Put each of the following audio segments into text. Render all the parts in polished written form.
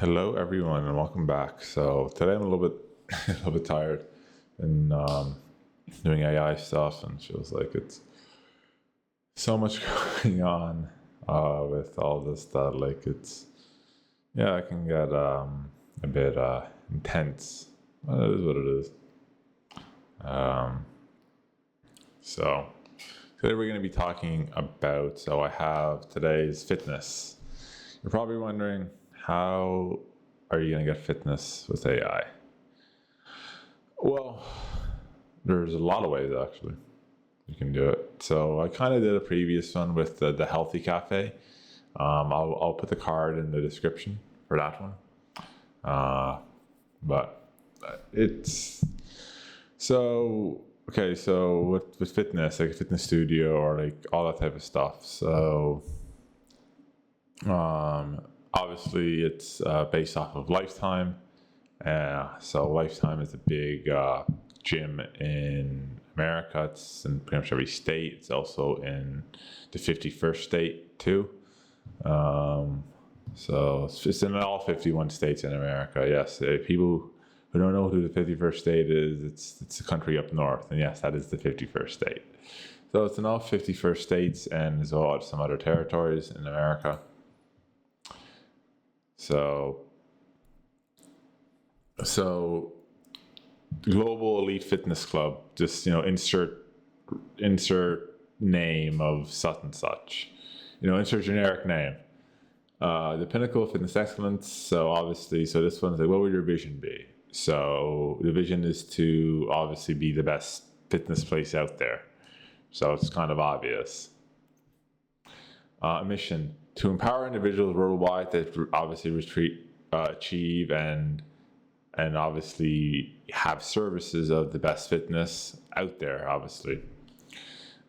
Hello, everyone, and welcome back. So today I'm a little bit, a little bit tired, and doing AI stuff, and feels like it's so much going on with all this stuff. Like it can get a bit intense. But it is what it is. Um, so today we're going to be talking about. So I have today's fitness. You're probably wondering, how are you going to get fitness with AI? Well, there's a lot of ways actually you can do it. So I kind of did a previous one with the Healthy Cafe. I'll put the card in the description for that one. But it's so okay. So with fitness, like a fitness studio or like all that type of stuff. So obviously it's based off of Lifetime. So Lifetime is a big gym in America. It's in pretty much every state. It's also in the 51st state too. So it's in all 51 states in America. Yes, people who don't know who the 51st state is, it's a country up north. And yes, that is the 51st state. So it's in all 51st states and as well as some other territories in America. So Global Elite Fitness Club, just insert name of such and such, insert generic name. The pinnacle of fitness excellence. So obviously, so this one's like, what would your vision be? So the vision is to obviously be the best fitness place out there. So it's kind of obvious. Mission: to empower individuals worldwide that obviously achieve and obviously have services of the best fitness out there. Obviously,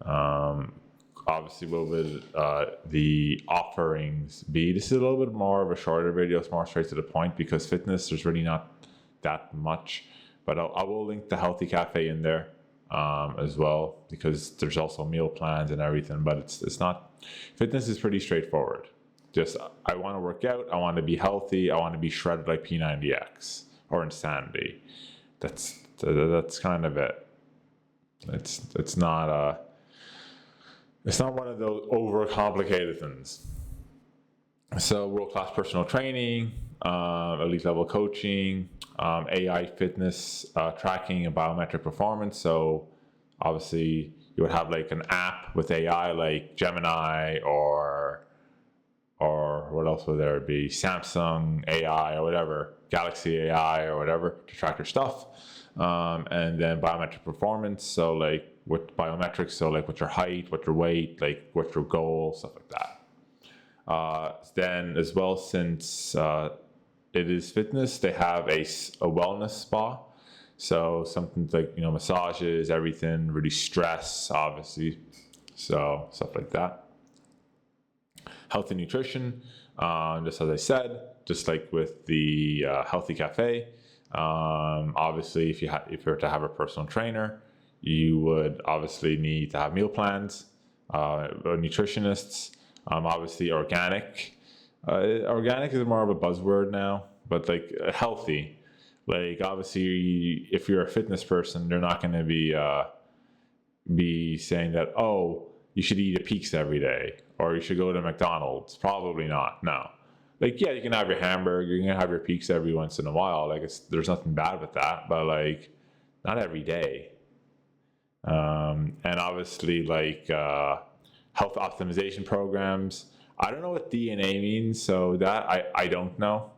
what would the offerings be? This is a little bit more of a shorter video. It's more straight to the point because fitness, there's really not that much. But I will link the Healthy Cafe in there as well, because there's also meal plans and everything. But it's not. Fitness is pretty straightforward. Just, I want to work out. I want to be healthy. I want to be shredded like P90X or Insanity. That's kind of it. It's not one of those overcomplicated things. So world-class personal training, elite level coaching, AI fitness tracking and biometric performance. So obviously you would have like an app with AI like Gemini or what else would there be? Samsung AI or whatever, Galaxy AI or whatever to track your stuff. And then biometric performance. So like with biometrics, so like what's your height, what's your weight, like what's your goal, stuff like that. Then as well, since it is fitness, they have a wellness spa. So something like, massages, everything, reduce stress, obviously. So stuff like that. Health and nutrition, just as I said, just like with the Healthy Cafe. Obviously, if you were to have a personal trainer, you would obviously need to have meal plans, nutritionists, obviously organic. Organic is more of a buzzword now, but like healthy. Like obviously, if you're a fitness person, they're not going to be saying that, oh, you should eat a pizza every day or you should go to McDonald's. Probably not. No. Like, yeah, you can have your hamburger, you can have your pizza every once in a while. Like, there's nothing bad with that, but like, not every day. And obviously, like health optimization programs. I don't know what DNA means, so that I don't know.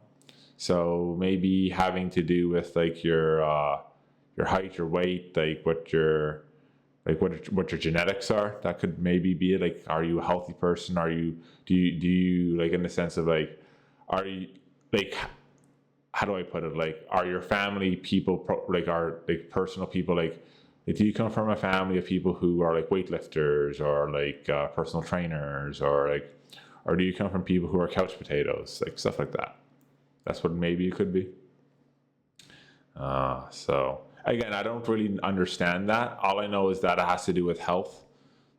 So maybe having to do with like your height, your weight, like what your genetics are. That could maybe be it. Like, are you a healthy person? Do you like, in the sense of like, are you like, how do I put it? Like, are your family people are like personal people? Like, do you come from a family of people who are like weightlifters or like personal trainers or do you come from people who are couch potatoes, like stuff like that? That's what maybe it could be. So again, I don't really understand that. All I know is that it has to do with health.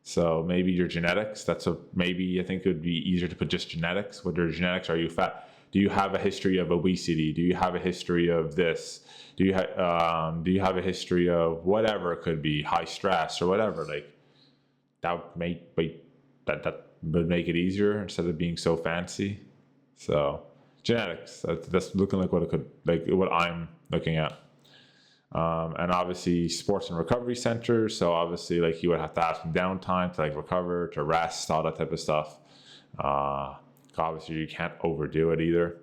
So maybe your genetics. Maybe I think it would be easier to put just genetics. What are your genetics? Are you fat? Do you have a history of obesity? Do you have a history of this? Do you have a history of whatever it could be, high stress or whatever? Like that that would make it easier instead of being so fancy. So genetics, that's looking like what it could, like what I'm looking at. And obviously sports and recovery centers. So obviously like you would have to have some downtime to like recover, to rest, all that type of stuff. Obviously you can't overdo it either.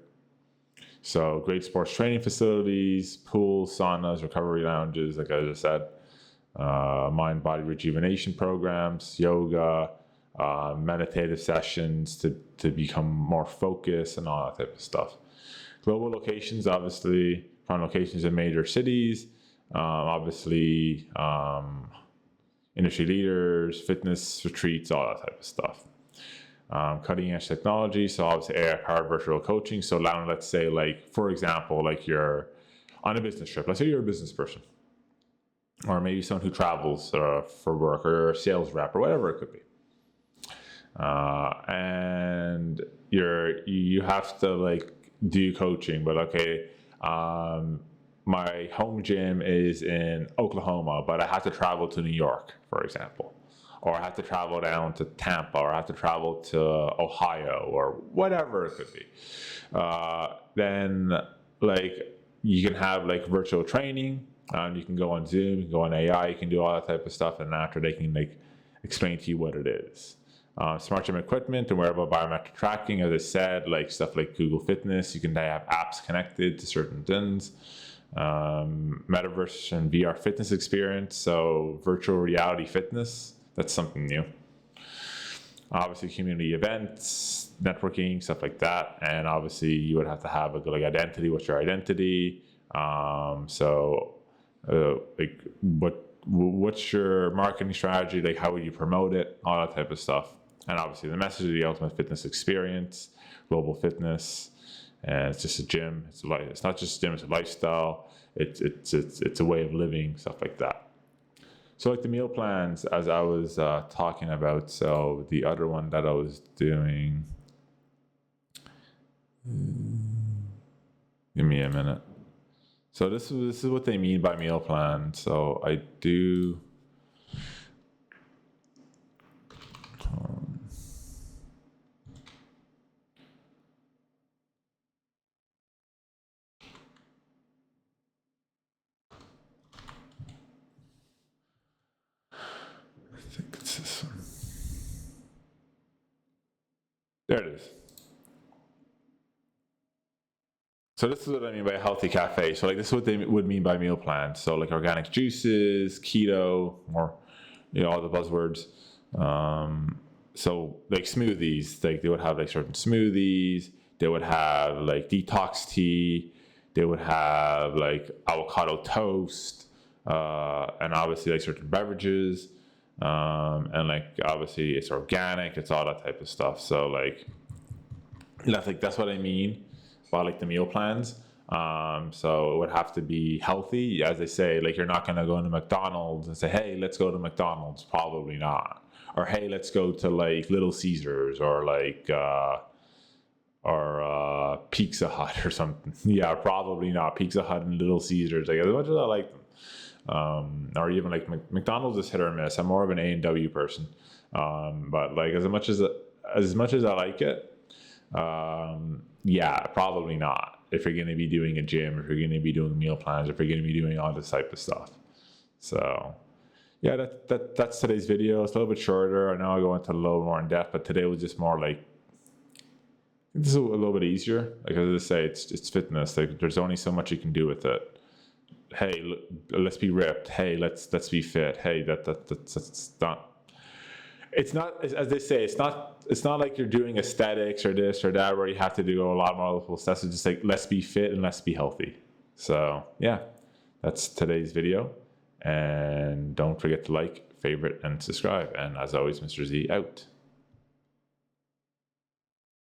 So great sports training facilities, pools, saunas, recovery lounges, like I just said, mind body rejuvenation programs, yoga, meditative sessions to become more focused and all that type of stuff. Global locations, obviously prime locations in major cities, obviously industry leaders, fitness retreats, all that type of stuff. Cutting edge technology, so obviously AI powered virtual coaching. So now let's say like, for example, like you're on a business trip. Let's say you're a business person, or maybe someone who travels for work, or a sales rep, or whatever it could be. And you have to like do coaching, but okay, my home gym is in Oklahoma, but I have to travel to New York, for example. Or I have to travel down to Tampa, or I have to travel to Ohio, or whatever it could be. Then like you can have like virtual training. You can go on Zoom, you can go on AI, you can do all that type of stuff, and after they can like explain to you what it is. Smart gym equipment and wearable biometric tracking, as I said, like stuff like Google Fitness. You can have apps connected to certain things. Metaverse and VR fitness experience, so virtual reality fitness. That's something new. Obviously, community events, networking, stuff like that. And obviously, you would have to have a good like identity. What's your identity? Like what's your marketing strategy? Like, how would you promote it? All that type of stuff. And obviously, the message of the ultimate fitness experience, global fitness, and it's just a gym. It's not just a gym. It's a lifestyle. It's a way of living, stuff like that. So like the meal plans, as I was talking about, so the other one that I was doing, give me a minute. So this is what they mean by meal plan. So I do, I think it's this one. There it is. So this is what I mean by a healthy cafe. So like this is what they would mean by meal plans. So like organic juices, keto, or all the buzzwords. So like smoothies, like they would have like certain smoothies. They would have like detox tea. They would have like avocado toast, and obviously like certain beverages. And like obviously it's organic. It's all that type of stuff. So like that's what I mean by like the meal plans. So it would have to be healthy, as they say. Like you're not going to go into McDonald's and say, hey, let's go to McDonald's. Probably not. Or hey, let's go to like Little Caesars, or like Pizza Hut or something. Yeah, probably not. Pizza Hut and Little Caesars, like as much as I like them, or even like McDonald's is hit or miss. I'm more of an A&W person, but like as much as I like it, yeah, probably not. If you're going to be doing a gym, if you're going to be doing meal plans, if you're going to be doing all this type of stuff. So yeah, that's today's video. It's a little bit shorter. I know I go into a little more in depth, but today was just more like, this is a little bit easier. Like as I say, it's fitness. Like there's only so much you can do with it. Hey, let's be ripped. Hey, let's be fit. Hey, that's not. It's not, as they say, it's not like you're doing aesthetics or this or that where you have to do a lot more multiple steps. It's just like, let's be fit and let's be healthy. So yeah, that's today's video. And don't forget to like, favorite, and subscribe. And as always, Mr. Z out.